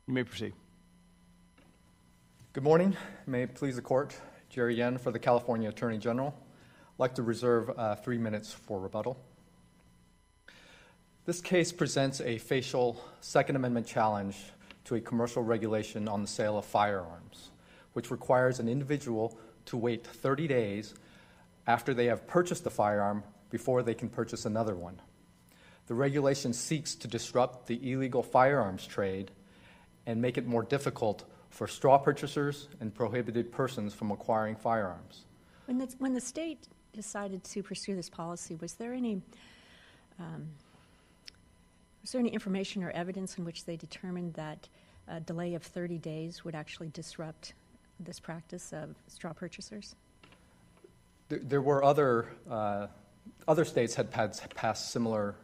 You may proceed. Good morning. May it please the court. Jerry Nguyen for the California Attorney General. I'd like to reserve 3 minutes for rebuttal. This case presents a facial Second Amendment challenge to a commercial regulation on the sale of firearms, which requires an individual to wait 30 days after they have purchased a firearm before they can purchase another one. The regulation seeks to disrupt the illegal firearms trade and make it more difficult for straw purchasers and prohibited persons from acquiring firearms. When the state decided to pursue this policy, was there any information or evidence in which they determined that a delay of 30 days would actually disrupt this practice of straw purchasers? There were other states had passed similar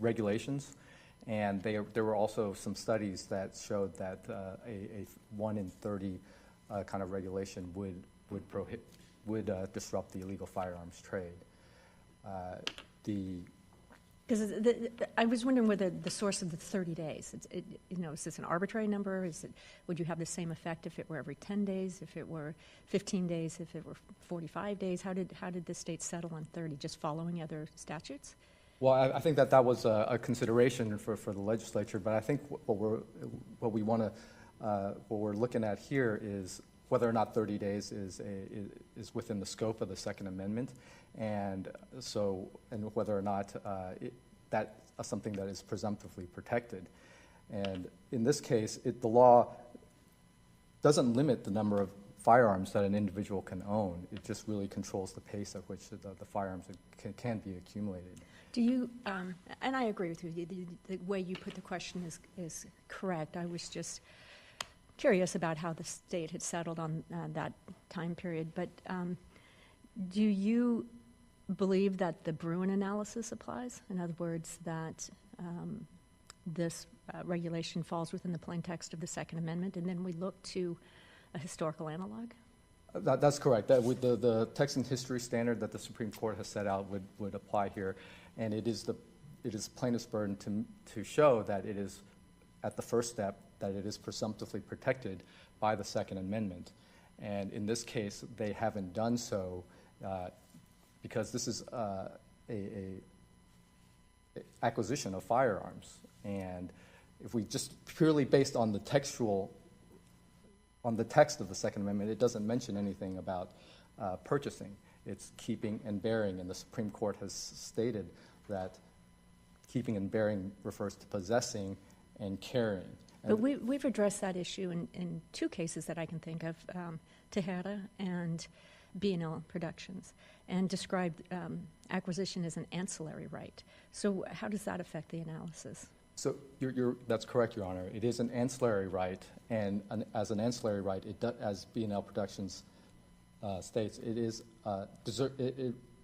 regulations. And there were also some studies that showed that a 1 in 30 kind of regulation would disrupt the illegal firearms trade. Because I was wondering whether the source of the 30 days, is this an arbitrary number? Would you have the same effect if it were every 10 days, if it were 15 days, if it were 45 days? How did the state settle on 30, just following other statutes? Well, I think that was a consideration for the legislature, but I think what we're looking at here is whether or not 30 days is within the scope of the Second Amendment, and whether or not that's something that is presumptively protected. And in this case, the law doesn't limit the number of firearms that an individual can own. It just really controls the pace at which the firearms can be accumulated. Do you, and I agree with you, the way you put the question is correct. I was just curious about how the state had settled on that time period. But do you believe that the Bruin analysis applies? In other words, that this regulation falls within the plain text of the Second Amendment, and then we look to a historical analog? That's correct. The text and history standard that the Supreme Court has set out would apply here. And it is plaintiff's burden to show that it is, at the first step, that it is presumptively protected by the Second Amendment. And in this case, they haven't done so because this is a acquisition of firearms. And if we just purely based on the text of the Second Amendment, it doesn't mention anything about purchasing. It's keeping and bearing, and the Supreme Court has stated that keeping and bearing refers to possessing and carrying. But we've addressed that issue in two cases that I can think of, Tejada and B&L Productions, and described acquisition as an ancillary right. So how does that affect the analysis? So that's correct, Your Honor. It is an ancillary right, and as an ancillary right, as B&L Productions states,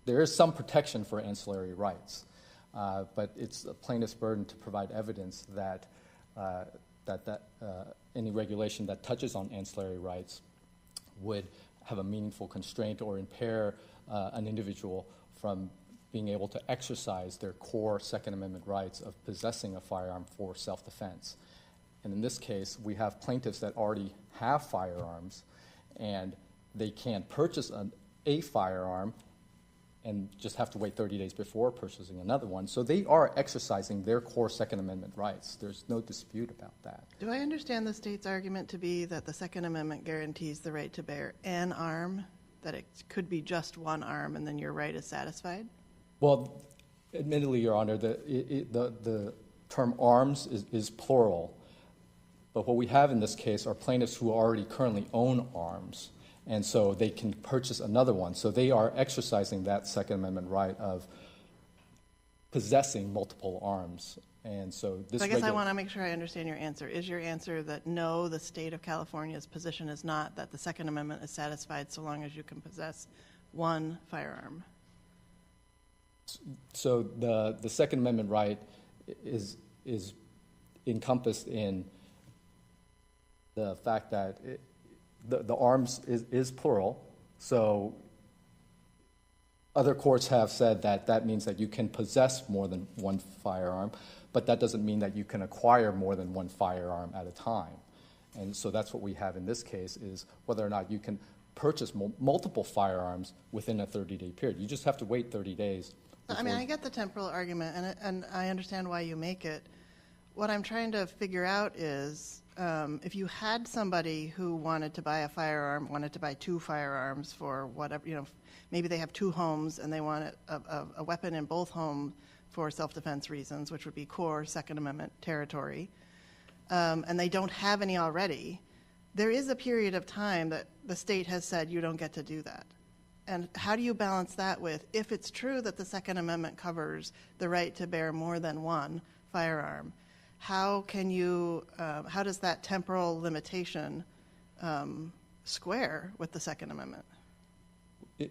there is some protection for ancillary rights, but it's a plaintiff's burden to provide evidence that any regulation that touches on ancillary rights would have a meaningful constraint or impair an individual from being able to exercise their core Second Amendment rights of possessing a firearm for self-defense. And in this case, we have plaintiffs that already have firearms, and they can't purchase a firearm and just have to wait 30 days before purchasing another one. So they are exercising their core Second Amendment rights. There's no dispute about that. Do I understand the state's argument to be that the Second Amendment guarantees the right to bear an arm, that it could be just one arm and then your right is satisfied? Well, admittedly, Your Honor, the term arms is plural. But what we have in this case are plaintiffs who already currently own arms, and so they can purchase another one. So they are exercising that Second Amendment right of possessing multiple arms. And so this I guess I want to make sure I understand your answer. Is your answer that no, the state of California's position is not that the Second Amendment is satisfied so long as you can possess one firearm? So the Second Amendment right is encompassed in the fact that the arms is plural. So other courts have said that that means that you can possess more than one firearm, but that doesn't mean that you can acquire more than one firearm at a time. And so that's what we have in this case, is whether or not you can purchase multiple firearms within a 30-day period. You just have to wait 30 days. I mean, I get the temporal argument, and I understand why you make it. What I'm trying to figure out is if you had somebody who wanted to buy a firearm, wanted to buy 2 firearms for whatever, maybe they have 2 homes and they want a weapon in both homes for self-defense reasons, which would be core Second Amendment territory, and they don't have any already, there is a period of time that the state has said you don't get to do that. And how do you balance that with, if it's true that the Second Amendment covers the right to bear more than one firearm, how does that temporal limitation square with the Second Amendment?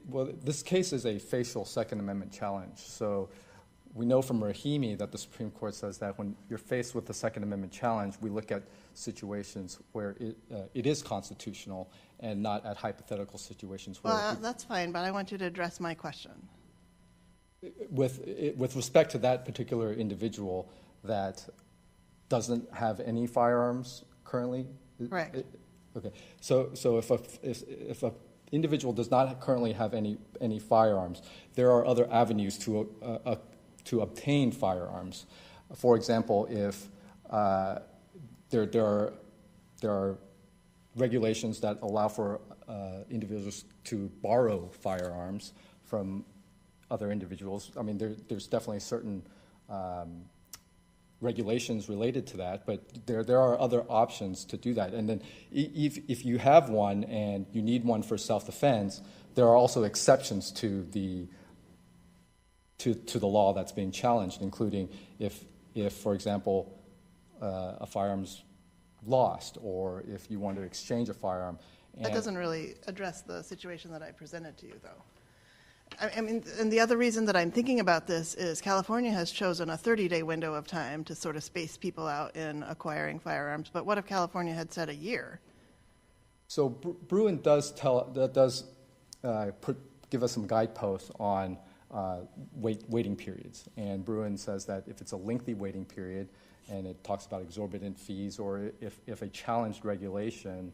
Well, this case is a facial Second Amendment challenge. So we know from Rahimi that the Supreme Court says that when you're faced with the Second Amendment challenge, we look at situations where it is constitutional and not at hypothetical situations. Well, that's fine, but I want you to address my question. With respect to that particular individual that doesn't have any firearms currently? Correct. Okay. So if a individual does not currently have any firearms, there are other avenues to obtain firearms. For example, if there are regulations that allow for individuals to borrow firearms from other individuals. I mean, there's definitely certain regulations related to that, but there are other options to do that. And then if you have one and you need one for self-defense, there are also exceptions to the law that's being challenged, including if for example, a firearm's lost, or if you want to exchange a firearm. That doesn't really address the situation that I presented to you, though. I mean, and the other reason that I'm thinking about this is California has chosen a 30-day window of time to sort of space people out in acquiring firearms. But what if California had said a year? So Bruin does give us some guideposts on waiting periods. And Bruin says that if it's a lengthy waiting period, and it talks about exorbitant fees, or if a challenged regulation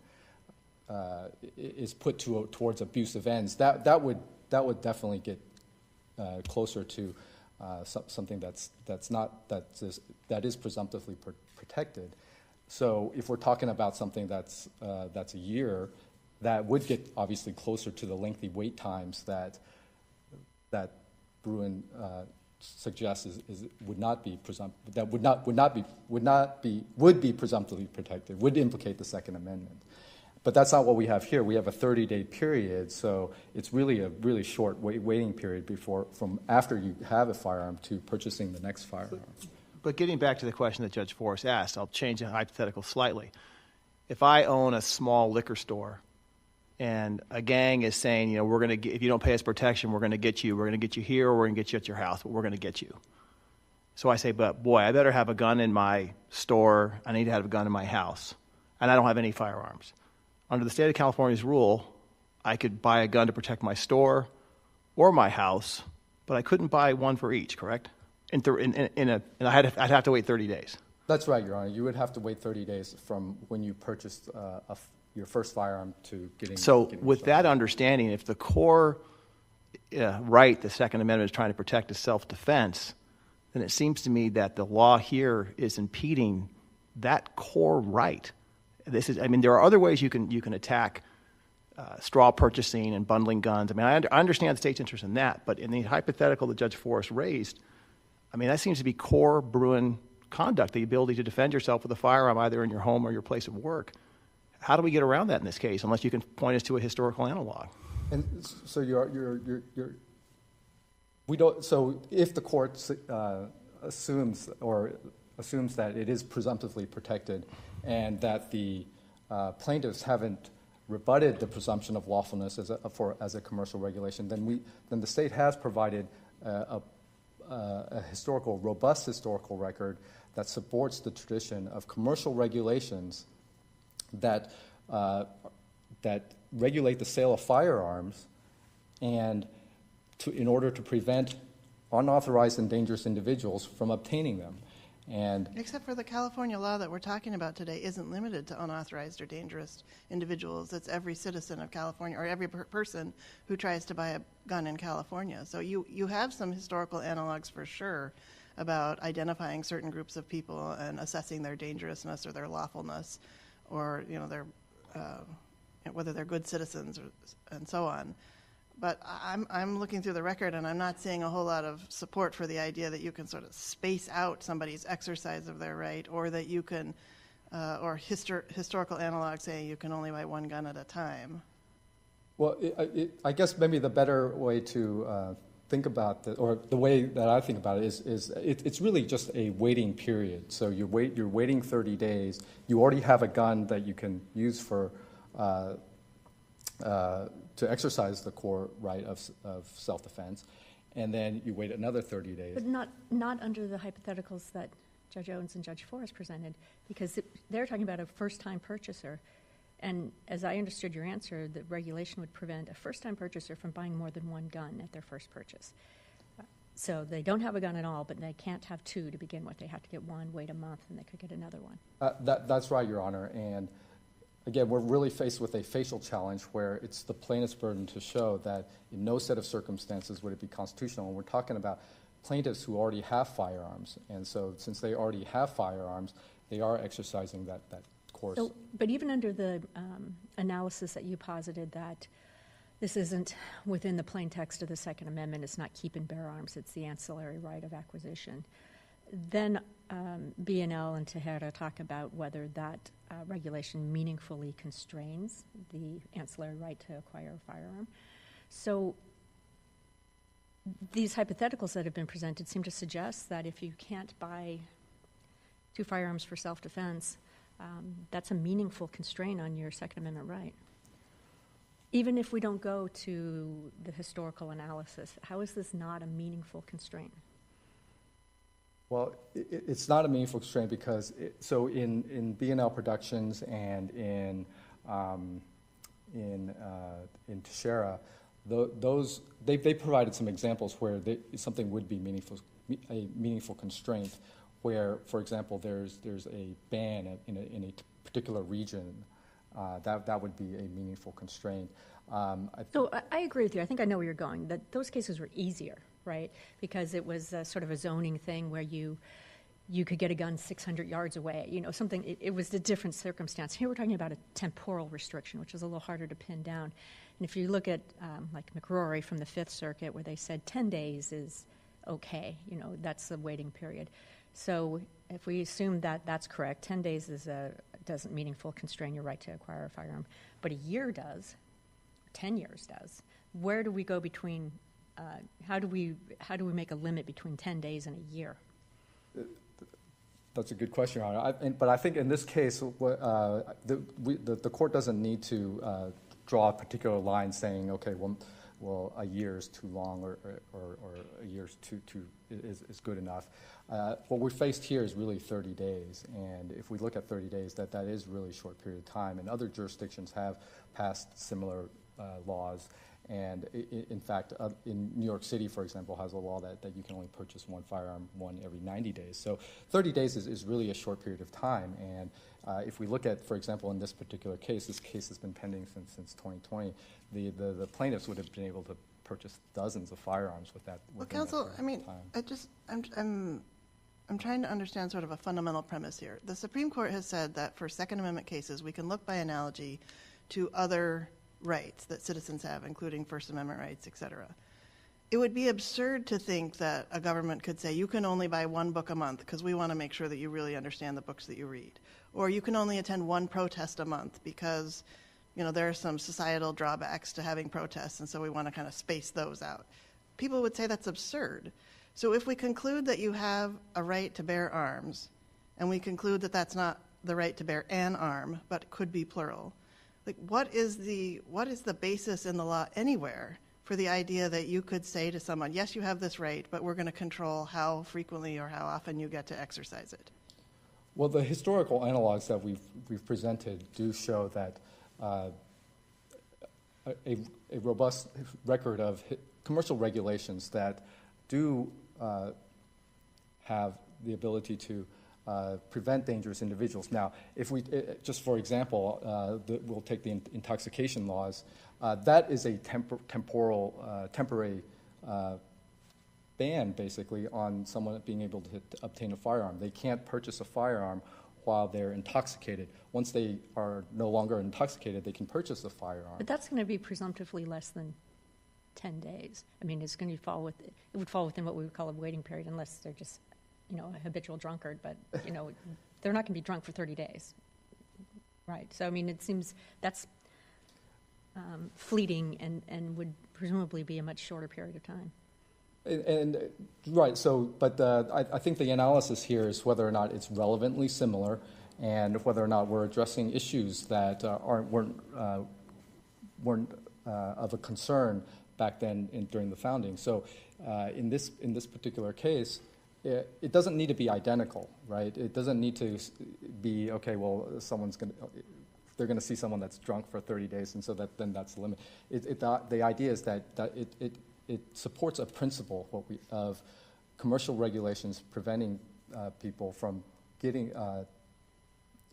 is put towards abusive ends, that would definitely get closer to something that is presumptively protected. So if we're talking about something that's a year, that would get obviously closer to the lengthy wait times that Bruin suggests would be presumptively protected, would implicate the Second Amendment. But that's not what we have here. We have a 30-day period, so it's really a really short waiting period from after you have a firearm to purchasing the next firearm. But getting back to the question that Judge Forrest asked, I'll change the hypothetical slightly. If I own a small liquor store and a gang is saying, if you don't pay us protection, we're going to get you here, or we're going to get you at your house, but we're going to get you. So I say, but boy, I better have a gun in my store, I need to have a gun in my house, and I don't have any firearms. Under the state of California's rule, I could buy a gun to protect my store or my house, but I couldn't buy one for each, correct? And I'd have to wait 30 days. That's right, Your Honor. You would have to wait 30 days from when you purchased your first firearm to getting. So with that understanding, if the core right the Second Amendment is trying to protect is self-defense, then it seems to me that the law here is impeding that core right. There are other ways you can attack straw purchasing and bundling guns. I mean, I understand the state's interest in that, but in the hypothetical that Judge Forrest raised, I mean, that seems to be core Bruin conduct, the ability to defend yourself with a firearm either in your home or your place of work. How do we get around that in this case, unless you can point us to a historical analog? And so we don't. So if the court assumes that it is presumptively protected, and that the plaintiffs haven't rebutted the presumption of lawfulness as a commercial regulation, then the state has provided a robust historical record that supports the tradition of commercial regulations that regulate the sale of firearms and in order to prevent unauthorized and dangerous individuals from obtaining them. And except for the California law that we're talking about today isn't limited to unauthorized or dangerous individuals. It's every citizen of California or every person who tries to buy a gun in California. So you have some historical analogs for sure about identifying certain groups of people and assessing their dangerousness or their lawfulness, or their whether they're good citizens and so on. But I'm looking through the record, and I'm not seeing a whole lot of support for the idea that you can sort of space out somebody's exercise of their right, or that you can, or historical analogs saying you can only buy one gun at a time. Well, I guess maybe the better way to think about or the way that I think about it is it's really just a waiting period. So you're waiting 30 days. You already have a gun that you can use for to exercise the core right of self-defense, and then you wait another 30 days. But not under the hypotheticals that Judge Owens and Judge Forrest presented, because they're talking about a first-time purchaser. And as I understood your answer, the regulation would prevent a first-time purchaser from buying more than one gun at their first purchase. So they don't have a gun at all, but they can't have two to begin with. They have to get one, wait a month, and they could get another one. That's right, Your Honor. And again, we're really faced with a facial challenge where it's the plaintiff's burden to show that in no set of circumstances would it be constitutional. And we're talking about plaintiffs who already have firearms. And so since they already have firearms, they are exercising that course. So, but even under the analysis that you posited that this isn't within the plain text of the Second Amendment, it's not keep and bear arms, it's the ancillary right of acquisition, then B&L and Tejera talk about whether that regulation meaningfully constrains the ancillary right to acquire a firearm. So these hypotheticals that have been presented seem to suggest that if you can't buy two firearms for self-defense, that's a meaningful constraint on your Second Amendment right. Even if we don't go to the historical analysis, how is this not a meaningful constraint? Well, it's not a meaningful constraint because so in B&L Productions and in Teixeira, those they provided some examples where something would be a meaningful constraint. Where, for example, there's a ban in a particular region, that would be a meaningful constraint. So I agree with you. I think I know where you're going. That those cases were easier, right? Because it was sort of a zoning thing where you could get a gun 600 yards away. Something. It was a different circumstance. Here we're talking about a temporal restriction, which is a little harder to pin down. And if you look at like McRory from the Fifth Circuit, where they said 10 days is okay. That's the waiting period. So if we assume that that's correct, 10 days doesn't meaningfully constrain your right to acquire a firearm, but a year does, 10 years does. Where do we go between? How do we make a limit between 10 days and a year? That's a good question, Your Honor. But I think in this case, the court doesn't need to draw a particular line saying, okay, well, a year is too long, or a year is good enough. What we're faced here is really 30 days, and if we look at 30 days, that is really a short period of time. And other jurisdictions have passed similar laws, and in fact, in New York City, for example, has a law that you can only purchase one firearm every 90 days. So 30 days is really a short period of time, and if we look at, for example, in this particular case, this case has been pending since 2020, the plaintiffs would have been able to purchase dozens of firearms with that. Well, counsel, I'm trying to understand sort of a fundamental premise here. The Supreme Court has said that for Second Amendment cases, we can look by analogy to other rights that citizens have, including First Amendment rights, et cetera. It would be absurd to think that a government could say, you can only buy one book a month because we want to make sure that you really understand the books that you read. Or you can only attend one protest a month because there are some societal drawbacks to having protests, and so we want to kind of space those out. People would say that's absurd. So if we conclude that you have a right to bear arms, and we conclude that that's not the right to bear an arm, but could be plural, what is the basis in the law anywhere for the idea that you could say to someone, yes, you have this right, but we're going to control how frequently or how often you get to exercise it? Well, the historical analogs that we've presented do show that a robust record of commercial regulations that do have the ability to prevent dangerous individuals. Now, if we, just for example, we'll take the intoxication laws. That is a temporary ban, basically, on someone being able to obtain a firearm. They can't purchase a firearm while they're intoxicated. Once they are no longer intoxicated, they can purchase a firearm. But that's going to be presumptively less than 10 days. I mean, it's going to fall with, it would fall within what we would call a waiting period, unless they're just, a habitual drunkard. But, they're not going to be drunk for 30 days, right? So, I mean, it seems that's fleeting and would presumably be a much shorter period of time. And right, so, but I think the analysis here is whether or not it's relevantly similar, and whether or not we're addressing issues that weren't of a concern back then during the founding. So, in this particular case, it doesn't need to be identical, right? It doesn't need to be okay. Well, they're going to see someone that's drunk for 30 days, and so then that's the limit. The idea is that it supports a principle of commercial regulations preventing people from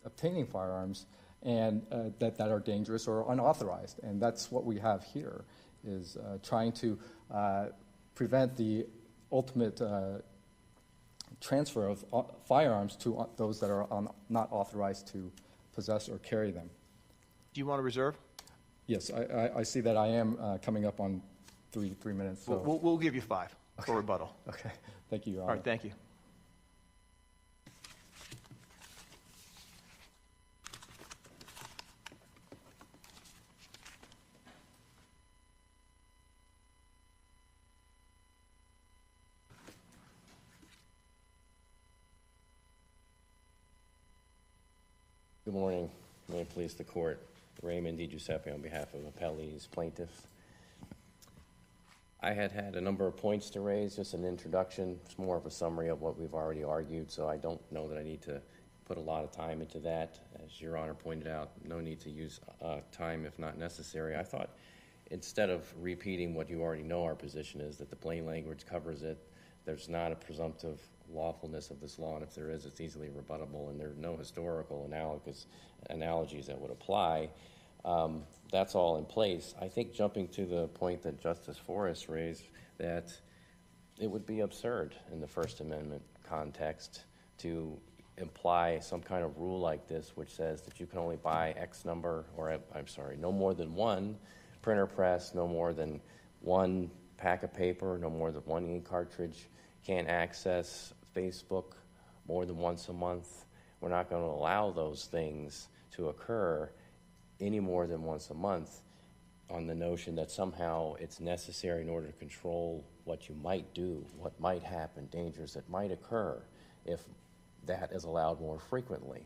obtaining firearms and that are dangerous or unauthorized. And that's what we have here, is trying to prevent the ultimate transfer of firearms to those that are not authorized to possess or carry them. Do you want to reserve? Yes, I see that I am coming up on three minutes. So. We'll give you 5 for rebuttal. Okay. Thank you, Your Honor. All right, thank you. Good morning. May it please the court. Raymond DiGiuseppe on behalf of appellees, plaintiffs. I had a number of points to raise, just an introduction. It's more of a summary of what we've already argued, so I don't know that I need to put a lot of time into that. As Your Honor pointed out, no need to use time if not necessary. I thought instead of repeating what you already know, our position is that the plain language covers it. There's not a presumptive lawfulness of this law, and if there is, it's easily rebuttable, and there are no historical analogies that would apply. That's all in place. I think jumping to the point that Justice Forrest raised, that it would be absurd in the First Amendment context to imply some kind of rule like this, which says that you can only buy X number, or no more than one printer press, no more than one pack of paper, no more than one ink cartridge, can't access Facebook more than once a month. We're not going to allow those things to occur any more than once a month on the notion that somehow it's necessary in order to control what you might do, what might happen, dangers that might occur if that is allowed more frequently.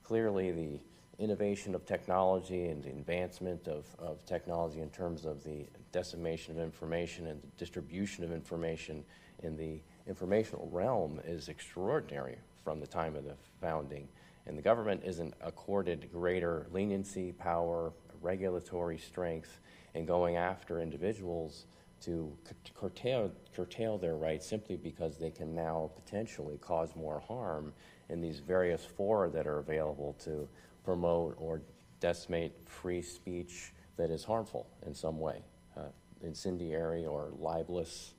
Clearly, the innovation of technology and the advancement of technology in terms of the dissemination of information and the distribution of information in the informational realm is extraordinary from the time of the founding. And the government isn't accorded greater leniency, power, regulatory strength in going after individuals to curtail their rights simply because they can now potentially cause more harm in these various fora that are available to promote or decimate free speech that is harmful in some way, incendiary or libelous.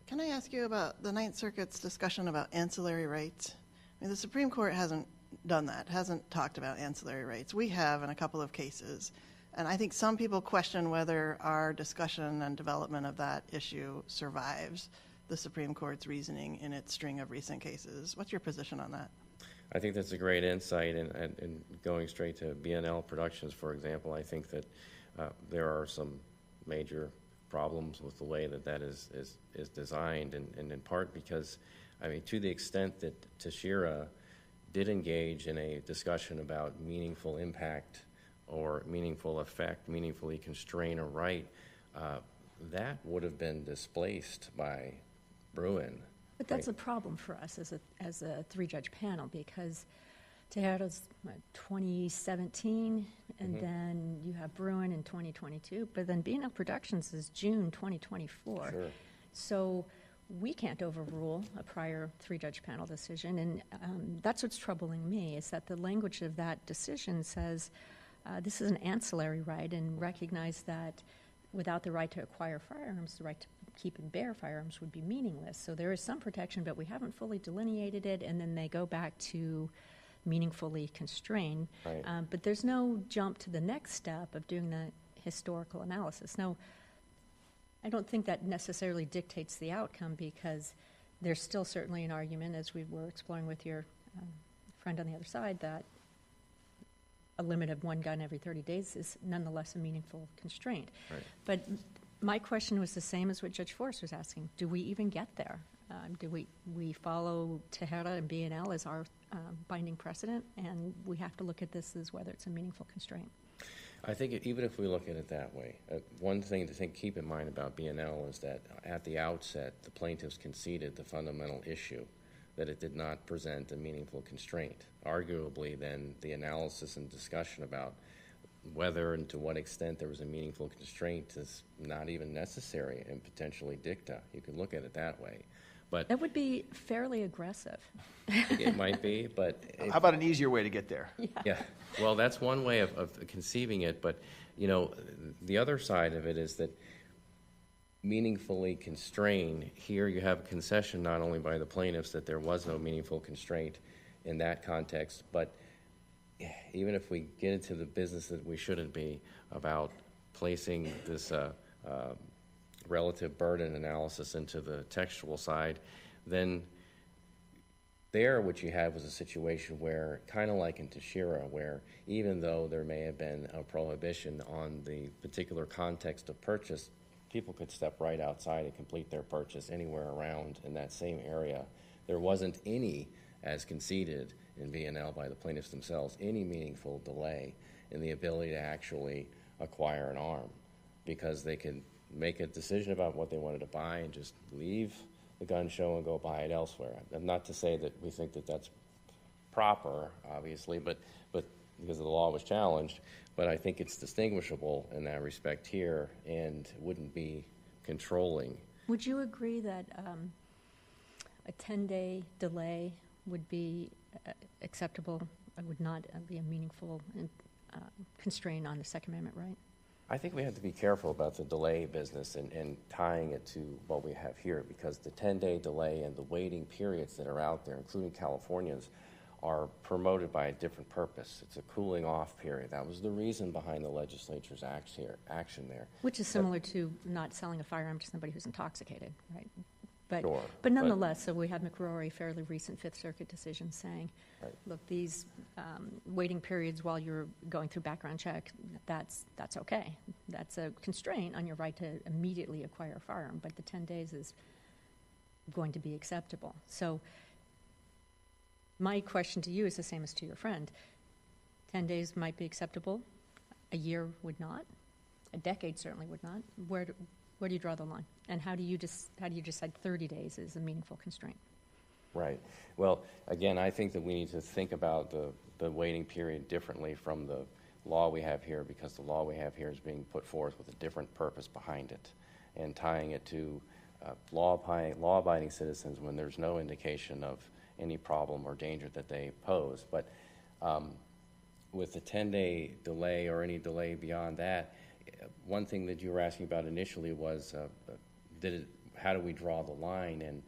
Can I ask you about the Ninth Circuit's discussion about ancillary rights? I mean, the Supreme Court hasn't done that, hasn't talked about ancillary rights. We have in a couple of cases. And I think some people question whether our discussion and development of that issue survives the Supreme Court's reasoning in its string of recent cases. What's your position on that? I think that's a great insight, and going straight to BNL Productions, for example, I think that there are some major problems with the way that is designed, and in part because, I mean, to the extent that Teixeira did engage in a discussion about meaningful impact or meaningful effect, meaningfully constrain a right, that would have been displaced by Bruin. But that's a problem for us as a three-judge panel, because Tejeda's 2017, and then you have Bruin in 2022, but then B&L Productions is June 2024. Sure. So we can't overrule a prior three-judge panel decision, and that's what's troubling me, is that the language of that decision says this is an ancillary right, and recognize that without the right to acquire firearms, the right to keep and bear firearms would be meaningless. So there is some protection, but we haven't fully delineated it, and then they go back to meaningfully constrain. Right. But there's no jump to the next step of doing the historical analysis. Now, I don't think that necessarily dictates the outcome, because there's still certainly an argument, as we were exploring with your friend on the other side, that a limit of one gun every 30 days is nonetheless a meaningful constraint. Right. But my question was the same as what Judge Forrest was asking. Do we even get there? Do we follow Tejeda and B&L as our binding precedent, and we have to look at this as whether it's a meaningful constraint? I think even if we look at it that way, one thing to keep in mind about B&L is that at the outset, the plaintiffs conceded the fundamental issue, that it did not present a meaningful constraint. Arguably, then, the analysis and discussion about whether and to what extent there was a meaningful constraint is not even necessary and potentially dicta. You can look at it that way. But That would be fairly aggressive. it might be, but How about an easier way to get there? yeah, well, that's one way of conceiving it, but, you know, the other side of it is that meaningfully constrain, here you have a concession not only by the plaintiffs that there was no meaningful constraint in that context, but even if we get into the business that we shouldn't be about placing this relative burden analysis into the textual side, then there what you had was a situation where, kind of like in Teixeira, where even though there may have been a prohibition on the particular context of purchase, people could step right outside and complete their purchase anywhere around in that same area. There wasn't any, as conceded in B&L by the plaintiffs themselves, any meaningful delay in the ability to actually acquire an arm, because they could make a decision about what they wanted to buy and just leave the gun show and go buy it elsewhere. Not to say that we think that that's proper, obviously, but because the law was challenged, but I think it's distinguishable in that respect here and wouldn't be controlling. Would you agree that a 10-day delay would be acceptable, would not be a meaningful constraint on the Second Amendment right? I think we have to be careful about the delay business and tying it to what we have here, because the 10-day delay and the waiting periods that are out there, including California's, are promoted by a different purpose. It's a cooling off period. That was the reason behind the legislature's action there. Which is similar to not selling a firearm to somebody who's intoxicated, right? But, Sure, but nonetheless, so we had McCrory, fairly recent Fifth Circuit decision saying, right. Look, these waiting periods while you're going through background check, that's okay. That's a constraint on your right to immediately acquire a firearm, but the 10 days is going to be acceptable. So my question to you is the same as to your friend. 10 days might be acceptable. A year would not. A decade certainly would not. Where do you draw the line? And how do you decide 30 days is a meaningful constraint? Right. Well, again, I think that we need to think about the waiting period differently from the law we have here, because the law we have here is being put forth with a different purpose behind it, and tying it to law-abiding citizens when there's no indication of any problem or danger that they pose. But with the 10-day delay or any delay beyond that, one thing that you were asking about initially was how do we draw the line, and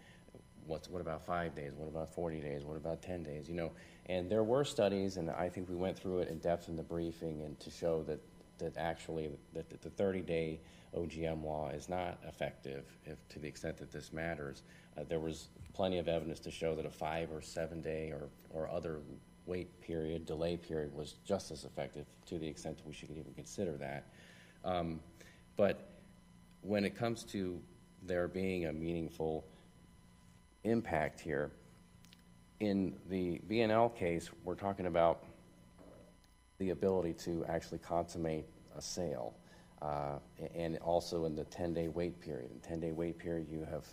what about 5 days, what about 40 days, what about 10 days, you know? And there were studies, and I think we went through it in depth in the briefing, and to show that actually the 30-day OGM law is not effective to the extent that this matters. There was plenty of evidence to show that a 5 or 7 day or other delay period was just as effective, to the extent that we should even consider that. But when it comes to there being a meaningful impact here, in the B&L case, we're talking about the ability to actually consummate a sale, and also in the 10-day wait period. In 10-day wait period, you have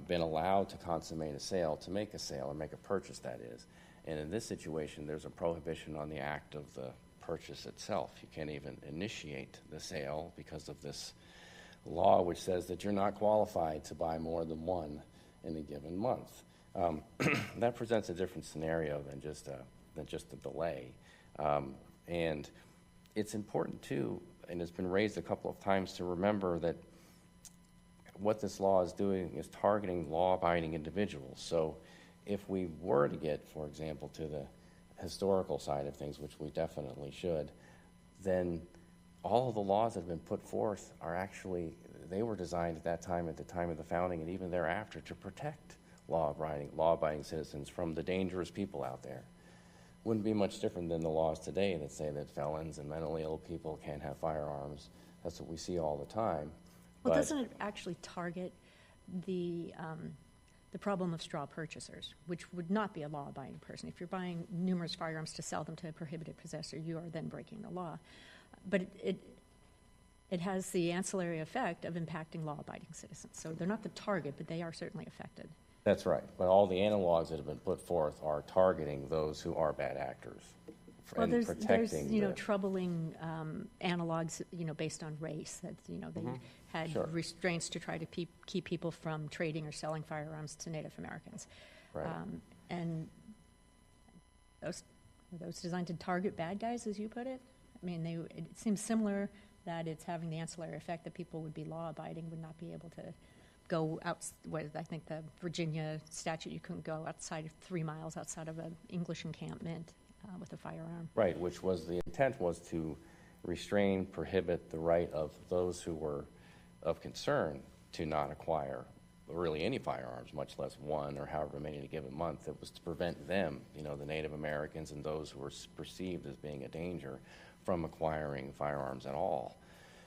been allowed to consummate a sale, to make a sale or make a purchase, that is. And in this situation, there's a prohibition on the act of the purchase itself. You can't even initiate the sale because of this law which says that you're not qualified to buy more than one in a given month. That presents a different scenario than just a delay. And it's important too, and it's been raised a couple of times, to remember that what this law is doing is targeting law-abiding individuals. So if we were to get, for example, to the historical side of things, which we definitely should, then all of the laws that have been put forth are actually, they were designed at that time, at the time of the founding, and even thereafter, to protect law-abiding citizens from the dangerous people out there. Wouldn't be much different than the laws today that say that felons and mentally ill people can't have firearms. That's what we see all the time. Well, doesn't it actually target the problem of straw purchasers, which would not be a law-abiding person? If you're buying numerous firearms to sell them to a prohibited possessor, you are then breaking the law. But it has the ancillary effect of impacting law-abiding citizens. So they're not the target, but they are certainly affected. That's right. But all the analogs that have been put forth are targeting those who are bad actors. Well, and there's protecting troubling analogs, based on race, that, they had Sure. restraints to try to keep people from trading or selling firearms to Native Americans. Right. And were those designed to target bad guys, as you put it? I mean, it seems similar that it's having the ancillary effect that people would be law-abiding, would not be able to go out. I think the Virginia statute, you couldn't go outside of 3 miles outside of an English encampment with a firearm. Right, which was the intent, was to restrain, prohibit the right of those who were of concern to not acquire really any firearms, much less one or however many in a given month. It was to prevent them, the Native Americans and those who were perceived as being a danger, from acquiring firearms at all.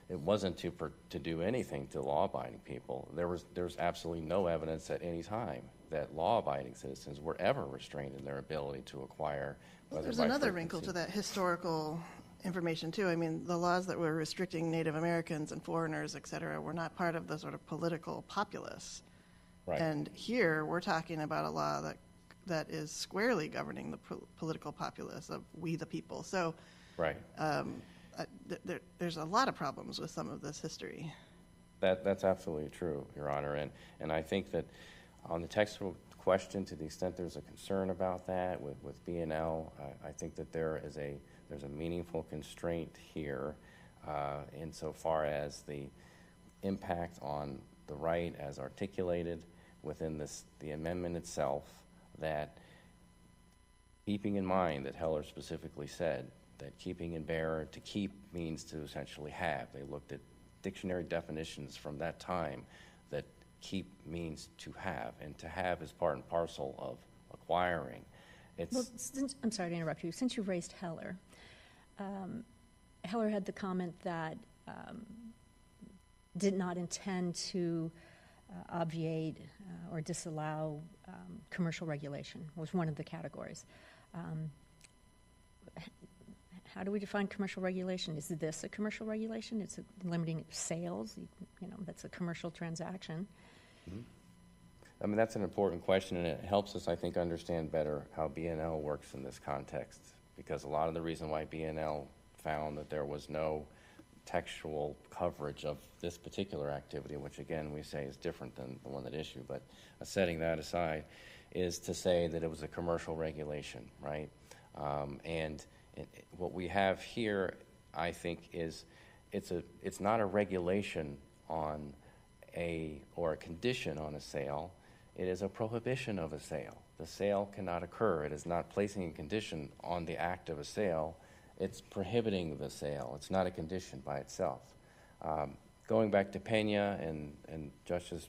It wasn't to do anything to law-abiding people. There's absolutely no evidence at any time that law-abiding citizens were ever restrained in their ability to acquire. There's another wrinkle to that historical information too. I mean, the laws that were restricting Native Americans and foreigners, et cetera, were not part of the sort of political populace. Right. And here we're talking about a law that is squarely governing the political populace of we the people. So Right. There's a lot of problems with some of this history. That's absolutely true, Your Honor. And I think that on the textual question, to the extent there's a concern about that with B&L, I think that there's a meaningful constraint here insofar as the impact on the right as articulated within the amendment itself, that keeping in mind that Heller specifically said that keeping in bearer, to keep means to essentially have. They looked at dictionary definitions from that time that keep means to have, and to have is part and parcel of acquiring. I'm sorry to interrupt you. Since you raised Heller, Heller had the comment that did not intend to obviate or disallow commercial regulation, was one of the categories. How do we define commercial regulation? Is this a commercial regulation? It's limiting sales? That's a commercial transaction. Mm-hmm. I mean, that's an important question, and it helps us, I think, understand better how B&L works in this context, because a lot of the reason why B&L found that there was no textual coverage of this particular activity, which again we say is different than the one at issue, but setting that aside, is to say that it was a commercial regulation, right? And what we have here, I think, is it's not a regulation on or a condition on a sale. It is a prohibition of a sale. The sale cannot occur. It is not placing a condition on the act of a sale. It's prohibiting the sale. It's not a condition by itself. Going back to Pena and Justice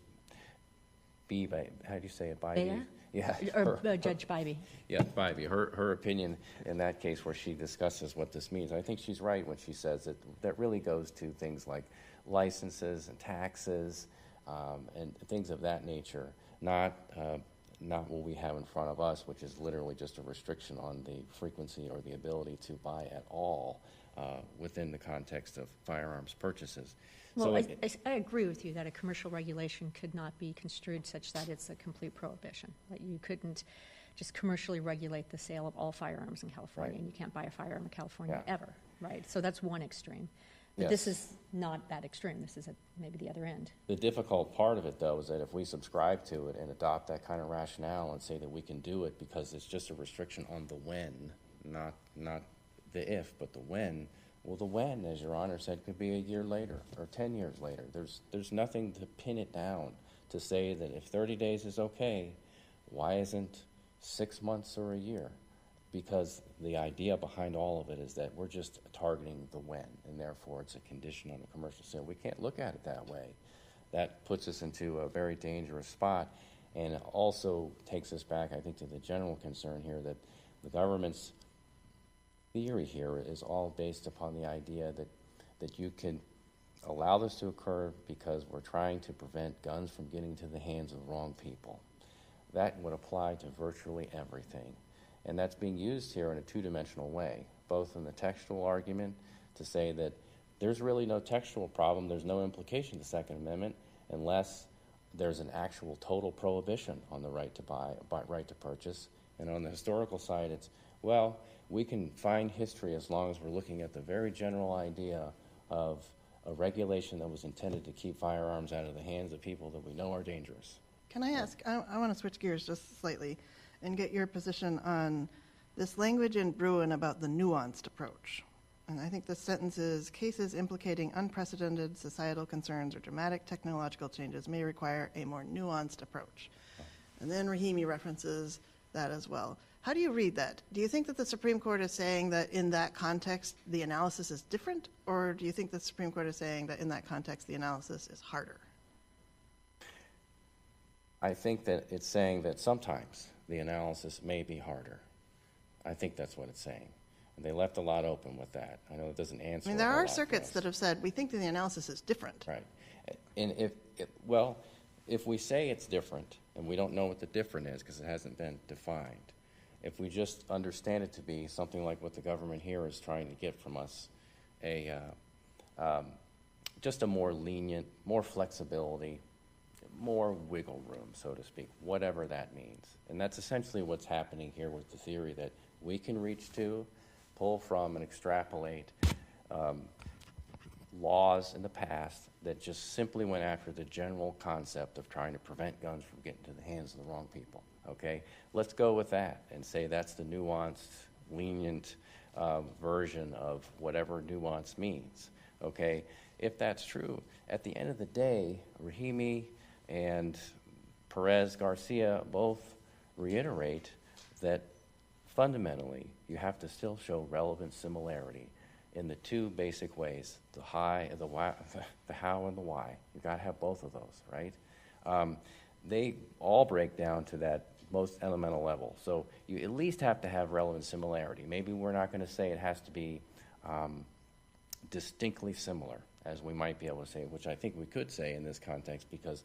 Bybee, how do you say it? Bybee? Yeah. Or Judge Bybee. Yeah, Bybee. Her opinion in that case, where she discusses what this means, I think she's right when she says that really goes to things like licenses and taxes and things of that nature, not what we have in front of us, which is literally just a restriction on the frequency or the ability to buy at all within the context of firearms purchases. Well, So I agree with you that a commercial regulation could not be construed such that it's a complete prohibition, that you couldn't just commercially regulate the sale of all firearms in California, Right. and you can't buy a firearm in California Yeah. ever, right? So that's one extreme. But this Yes. is not that extreme. This is maybe the other end. The difficult part of it, though, is that if we subscribe to it and adopt that kind of rationale and say that we can do it because it's just a restriction on the when, not the if, but the when, well, the when, as Your Honor said, could be a year later or 10 years later. There's nothing to pin it down to say that if 30 days is okay, why isn't 6 months or a year? Because the idea behind all of it is that we're just targeting the when, and therefore it's a condition on a commercial sale. We can't look at it that way. That puts us into a very dangerous spot, and it also takes us back, I think, to the general concern here that the government's theory here is all based upon the idea that you can allow this to occur because we're trying to prevent guns from getting to the hands of the wrong people. That would apply to virtually everything. And that's being used here in a two-dimensional way, both in the textual argument to say that there's really no textual problem, there's no implication of the Second Amendment unless there's an actual total prohibition on the right to buy, right to purchase. And on the historical side, it's, well, we can find history as long as we're looking at the very general idea of a regulation that was intended to keep firearms out of the hands of people that we know are dangerous. Can I ask, I want to switch gears just slightly and get your position on this language in Bruin about the nuanced approach. And I think the sentence is, cases implicating unprecedented societal concerns or dramatic technological changes may require a more nuanced approach. And then Rahimi references that as well. How do you read that? Do you think that the Supreme Court is saying that in that context the analysis is different, or do you think the Supreme Court is saying that in that context the analysis is harder? I think that it's saying that sometimes the analysis may be harder. I think that's what it's saying. And they left a lot open with that. I know it doesn't answer. I mean, there are circuits that have said, we think that the analysis is different. Right. And if we say it's different, and we don't know what the different is because it hasn't been defined, if we just understand it to be something like what the government here is trying to get from us, just a more lenient, more flexibility, more wiggle room, so to speak, whatever that means. And that's essentially what's happening here with the theory that we can reach to, pull from, and extrapolate laws in the past that just simply went after the general concept of trying to prevent guns from getting to the hands of the wrong people, okay? Let's go with that and say that's the nuanced, lenient version of whatever nuance means, okay? If that's true, at the end of the day, Rahimi and Perez-Garcia both reiterate that fundamentally you have to still show relevant similarity in the two basic ways, the how and the why. You've got to have both of those, right? They all break down to that most elemental level. So you at least have to have relevant similarity. Maybe we're not going to say it has to be distinctly similar, as we might be able to say, which I think we could say in this context, because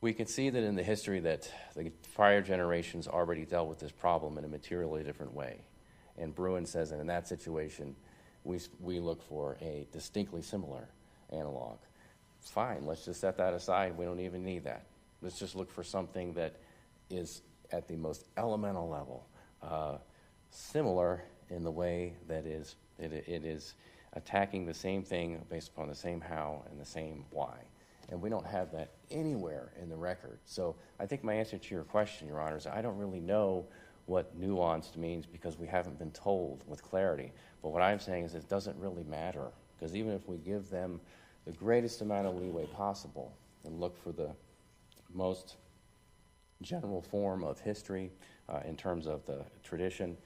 we can see that in the history that the prior generations already dealt with this problem in a materially different way. And Bruin says that in that situation, we look for a distinctly similar analog. It's fine. Let's just set that aside. We don't even need that. Let's just look for something that is at the most elemental level, similar in the way that it is attacking the same thing based upon the same how and the same why. And we don't have that anywhere in the record. So I think my answer to your question, Your Honor, is I don't really know what nuanced means because we haven't been told with clarity. But what I'm saying is it doesn't really matter, because even if we give them the greatest amount of leeway possible and look for the most general form of history in terms of the tradition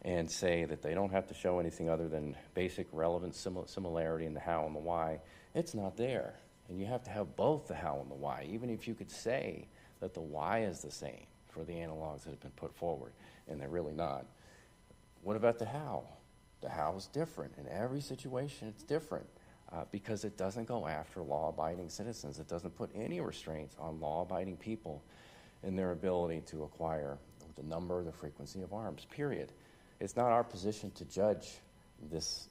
and say that they don't have to show anything other than basic relevant similarity in the how and the why, it's not there. And you have to have both the how and the why, even if you could say that the why is the same for the analogs that have been put forward, and they're really not. What about the how? The how is different. In every situation, it's different because it doesn't go after law-abiding citizens. It doesn't put any restraints on law-abiding people in their ability to acquire the number, the frequency of arms, period. It's not our position to judge this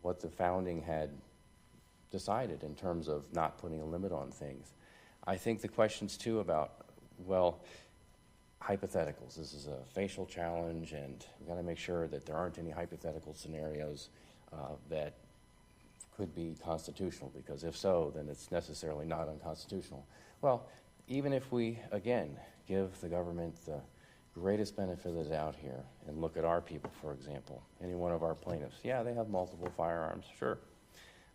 what the founding had decided in terms of not putting a limit on things. I think the questions, too, about, well, hypotheticals. This is a facial challenge, and we've got to make sure that there aren't any hypothetical scenarios that could be constitutional, because if so, then it's necessarily not unconstitutional. Well, even if we, again, give the government the greatest benefit of the doubt here and look at our people, for example, any one of our plaintiffs, yeah, they have multiple firearms, sure.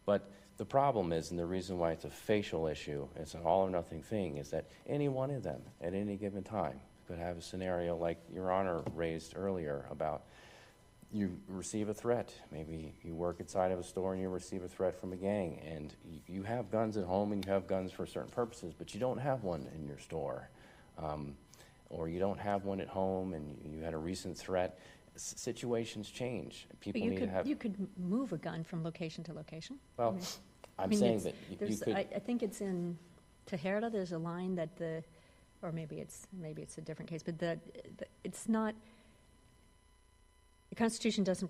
But the problem is, and the reason why it's a facial issue, it's an all or nothing thing, is that any one of them at any given time could have a scenario like Your Honor raised earlier about you receive a threat. Maybe you work inside of a store and you receive a threat from a gang, and you have guns at home and you have guns for certain purposes, but you don't have one in your store. Or you don't have one at home and you had a recent threat. Situations change. People need to have... You could move a gun from location to location. Well, I'm saying that you could... I think it's in Tejerda, there's a line that or maybe it's a different case, but it's not... The Constitution doesn't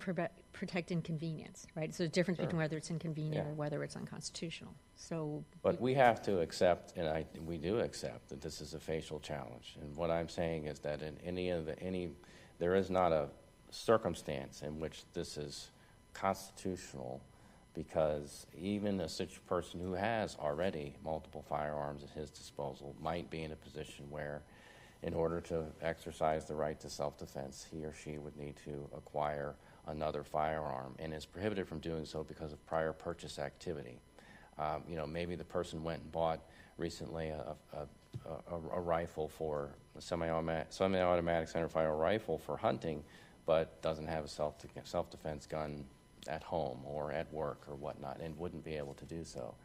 protect inconvenience, right? So there's a difference between whether it's inconvenient or whether it's unconstitutional. So, but we have to accept, and we do accept, that this is a facial challenge. And what I'm saying is that in there is not a circumstance in which this is constitutional, because even a person who has already multiple firearms at his disposal might be in a position where, in order to exercise the right to self-defense, he or she would need to acquire another firearm, and is prohibited from doing so because of prior purchase activity. Maybe the person went and bought recently a rifle for a semi-automatic centerfire rifle for hunting, but doesn't have a self-defense gun at home or at work or whatnot, and wouldn't be able to do so.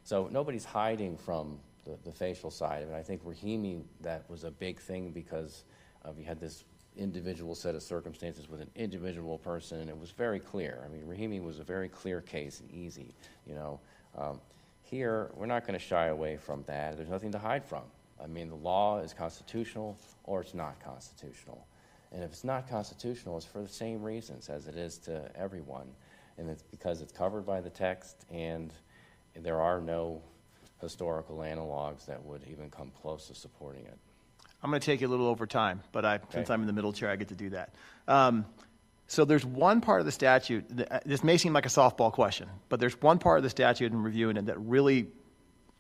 So nobody's hiding from the facial side of it. I think Rahimi, that was a big thing because we had this individual set of circumstances with an individual person, and it was very clear. I mean, Rahimi was a very clear case and easy, Here, we're not going to shy away from that. There's nothing to hide from. I mean, the law is constitutional or it's not constitutional. And if it's not constitutional, it's for the same reasons as it is to everyone. And it's because it's covered by the text, and there are no historical analogs that would even come close to supporting it. I'm going to take you a little over time, but since I'm in the middle chair, I get to do that. So there's one part of the statute, this may seem like a softball question, but there's one part of the statute in reviewing it that really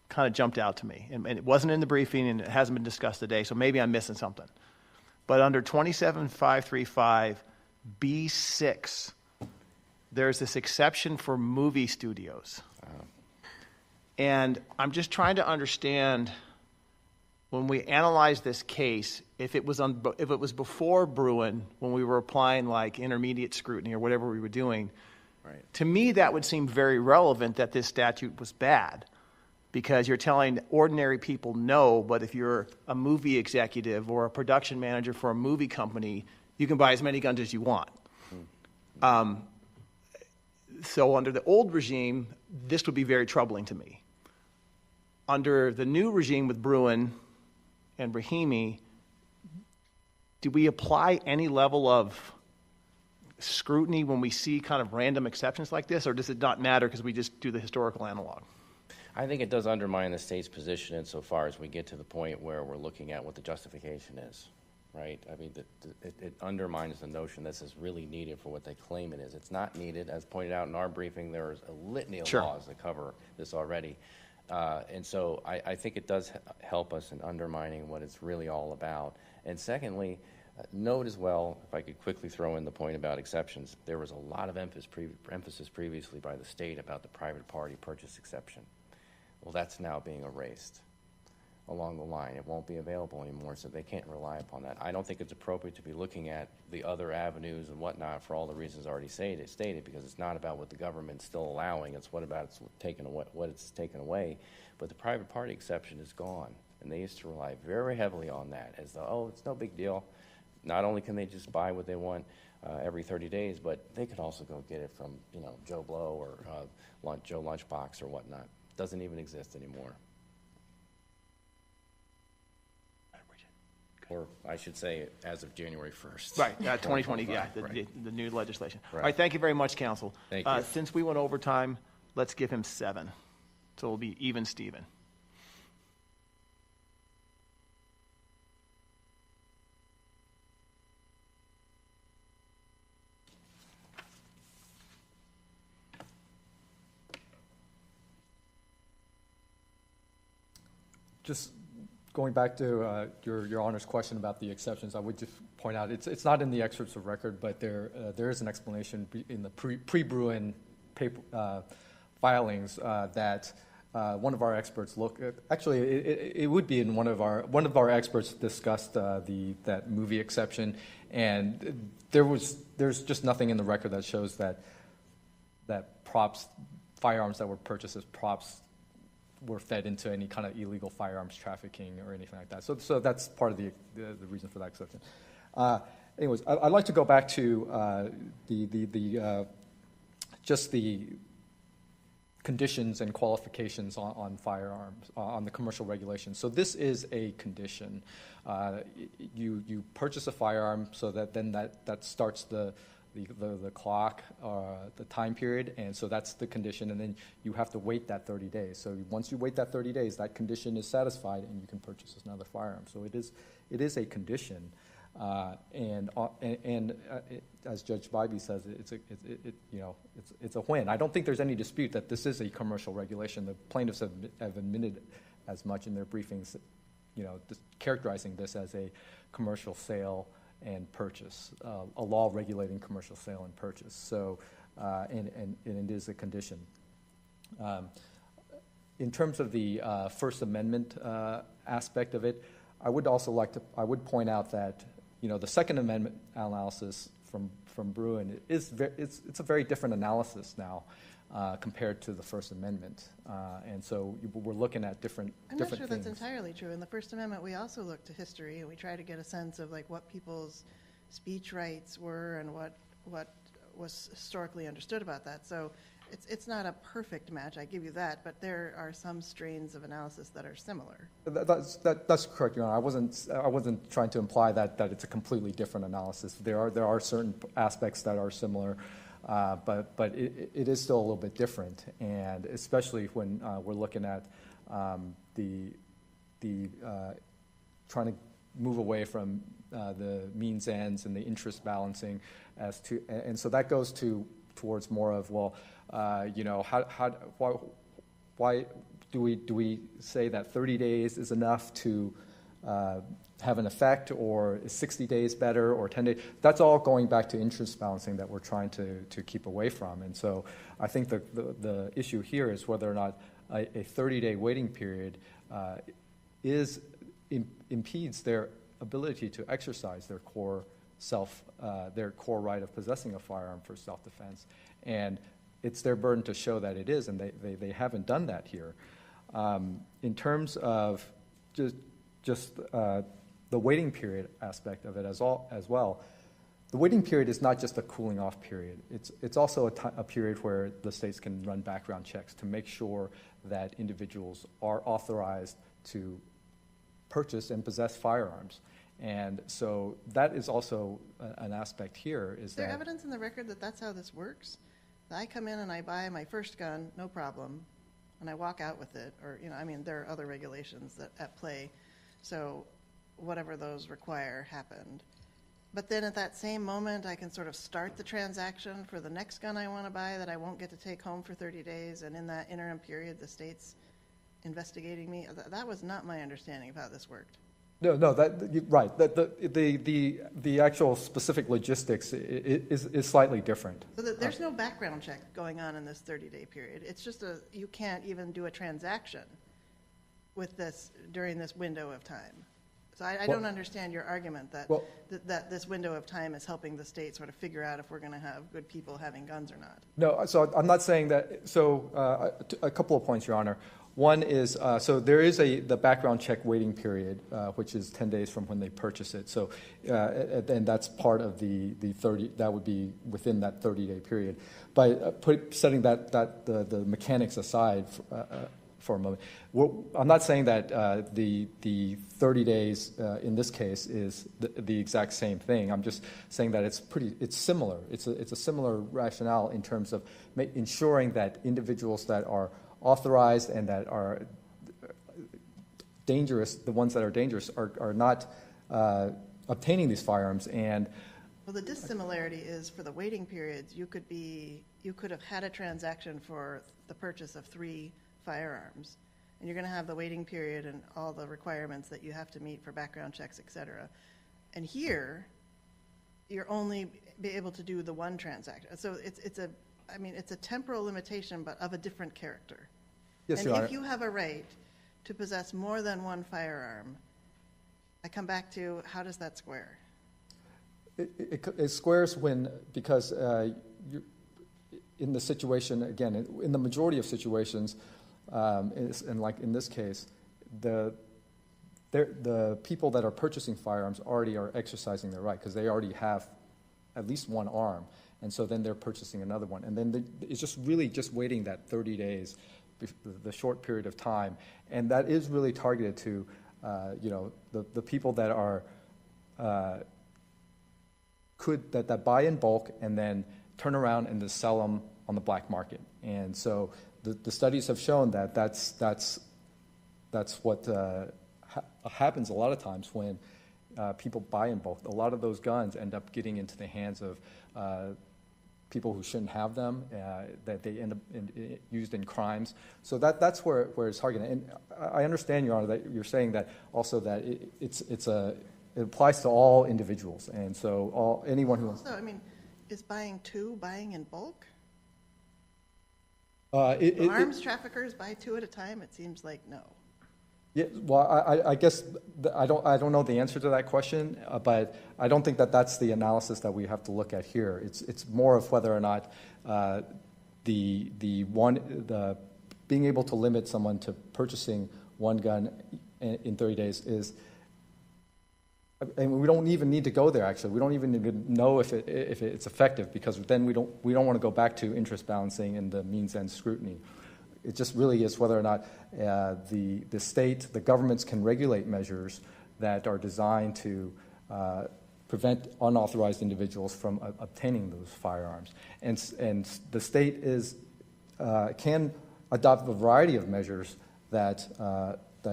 kind of jumped out to me. And it wasn't in the briefing, and it hasn't been discussed today, so maybe I'm missing something. But under 27535B6, there's this exception for movie studios. And I'm just trying to understand, when we analyze this case, if it was before Bruin, when we were applying like intermediate scrutiny or whatever we were doing, right. To me that would seem very relevant that this statute was bad, because you're telling ordinary people no, but if you're a movie executive or a production manager for a movie company, you can buy as many guns as you want. So under the old regime, this would be very troubling to me. Under the new regime with Bruin and Rahimi, do we apply any level of scrutiny when we see kind of random exceptions like this, or does it not matter because we just do the historical analog? I think it does undermine the state's position insofar as we get to the point where we're looking at what the justification is, right? I mean, it undermines the notion this is really needed for what they claim it is. It's not needed. As pointed out in our briefing, there's a litany of laws that cover this already. And so I think it does help us in undermining what it's really all about. And secondly, note as well, if I could quickly throw in the point about exceptions, there was a lot of emphasis previously by the state about the private party purchase exception. Well, that's now being erased along the line. It won't be available anymore, so they can't rely upon that. I don't think it's appropriate to be looking at the other avenues and whatnot for all the reasons already stated, because it's not about what the government's still allowing. It's what it's taken away. But the private party exception is gone, and they used to rely very heavily on that as though, it's no big deal. Not only can they just buy what they want every 30 days, but they could also go get it from Joe Blow or Joe Lunchbox or whatnot. Doesn't even exist anymore. Or I should say, as of January 1st. Right, 2020, yeah, the new legislation. Right. All right, thank you very much, counsel. Thank you. Since we went over time, let's give him 7. So it'll be even Steven. Just going back to your Honor's question about the exceptions, I would just point out it's not in the excerpts of record, but there is an explanation in the pre-Bruin paper, filings that one of our experts looked at. Actually, it would be in one of our experts discussed that movie exception, and there's just nothing in the record that shows that firearms that were purchased as props were fed into any kind of illegal firearms trafficking or anything like that. So that's part of the reason for that exception. Anyways, I'd like to go back to just the conditions and qualifications on firearms, on the commercial regulations. So this is a condition. You purchase a firearm, so that starts the clock, the time period, and so that's the condition, and then you have to wait that 30 days. So once you wait that 30 days, that condition is satisfied, and you can purchase another firearm. So it is a condition, and as Judge Bybee says, it's a win. I don't think there's any dispute that this is a commercial regulation. The plaintiffs have admitted as much in their briefings, characterizing this as a commercial sale and purchase, a law regulating commercial sale and purchase. So, and it is a condition. In terms of the First Amendment aspect of it, I would also point out that the Second Amendment analysis from Bruin it's a very different analysis now compared to the First Amendment, and so we're looking at different. I'm not sure things. That's entirely true. In the First Amendment, we also look to history, and we try to get a sense of what people's speech rights were and what was historically understood about that. So it's not a perfect match, I give you that, but there are some strains of analysis that are similar. That's correct, Your Honor. I wasn't trying to imply that it's a completely different analysis. There are certain aspects that are similar. But it is still a little bit different, and especially when we're looking at the trying to move away from the means ends and the interest balancing and so that goes towards more of why do we say that 30 days is enough to have an effect, or is 60 days better, or 10 days? That's all going back to interest balancing that we're trying to keep away from. And so I think the issue here is whether or not a 30-day waiting period impedes their ability to exercise their core right of possessing a firearm for self-defense. And it's their burden to show that it is, and they haven't done that here. In terms of just the waiting period aspect of it as well, the waiting period is not just a cooling off period. It's also a period where the states can run background checks to make sure that individuals are authorized to purchase and possess firearms. And so that is also an aspect here. Is there that evidence in the record that that's how this works? I come in and I buy my first gun, no problem, and I walk out with it, or there are other regulations at play. So whatever those require happened. But then at that same moment, I can sort of start the transaction for the next gun I want to buy that I won't get to take home for 30 days. And in that interim period, the state's investigating me. That was not my understanding of how this worked. No, right. The actual specific logistics is slightly different. So there's no background check going on in this 30-day period. It's just you can't even do a transaction with this during this window of time. So I don't understand your argument that this window of time is helping the state sort of figure out if we're going to have good people having guns or not. No, so I'm not saying that. So a couple of points, Your Honor. One is, so there is the background check waiting period, which is 10 days from when they purchase it. So, and that's part of the 30, that would be within that 30-day period. But setting the mechanics aside for a moment, I'm not saying that the 30 days in this case is the exact same thing. I'm just saying that it's similar. It's a similar rationale in terms of ensuring that individuals that are authorized and that are dangerous, the ones that are dangerous, are not obtaining these firearms. And well, the dissimilarity is for the waiting periods. You could have had a transaction for the purchase of 3 firearms, and you're going to have the waiting period and all the requirements that you have to meet for background checks, et cetera. And here, you're only be able to do the one transaction. So it's a temporal limitation, but of a different character. Yes, and Your Honor. if you have a right to possess more than one firearm, I come back to, how does that square? It squares because you're in the situation, again, in the majority of situations, and like in this case, the people that are purchasing firearms already are exercising their right because they already have at least one arm, and so then they're purchasing another one. And then it's just really just waiting that 30 days, the short period of time, and that is really targeted to, the people that are that buy in bulk and then turn around and just sell them on the black market. And so the studies have shown that that's what happens a lot of times when people buy in bulk. A lot of those guns end up getting into the hands of people who shouldn't have them, that they end up used in crimes. So that's where it's targeted. And I understand, Your Honor, that you're saying that also that it applies to all individuals, and so anyone who wants. So, is buying in bulk? Arms traffickers buy two at a time? It seems like no. Yeah, well, I guess I don't know the answer to that question, but I don't think that's the analysis that we have to look at here. It's more of whether or not the being able to limit someone to purchasing one gun in 30 days is. And we don't even need to go there. Actually, we don't even need to know if it's effective, because then we don't want to go back to interest balancing and the means end scrutiny. It just really is whether or not the state, the governments can regulate measures that are designed to prevent unauthorized individuals from obtaining those firearms. And the state can adopt a variety of measures that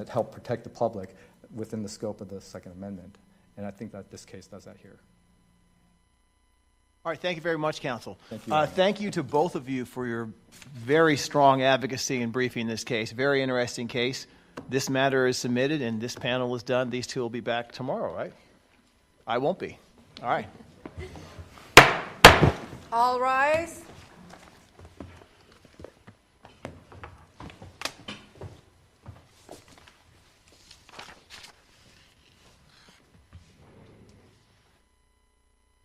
help protect the public within the scope of the Second Amendment. And I think that this case does that here. All right, thank you very much, counsel. Thank you. Thank you to both of you for your very strong advocacy and briefing this case. Very interesting case. This matter is submitted and this panel is done. These two will be back tomorrow, right? I won't be. All right. All rise.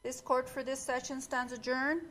This court for this session stands adjourned.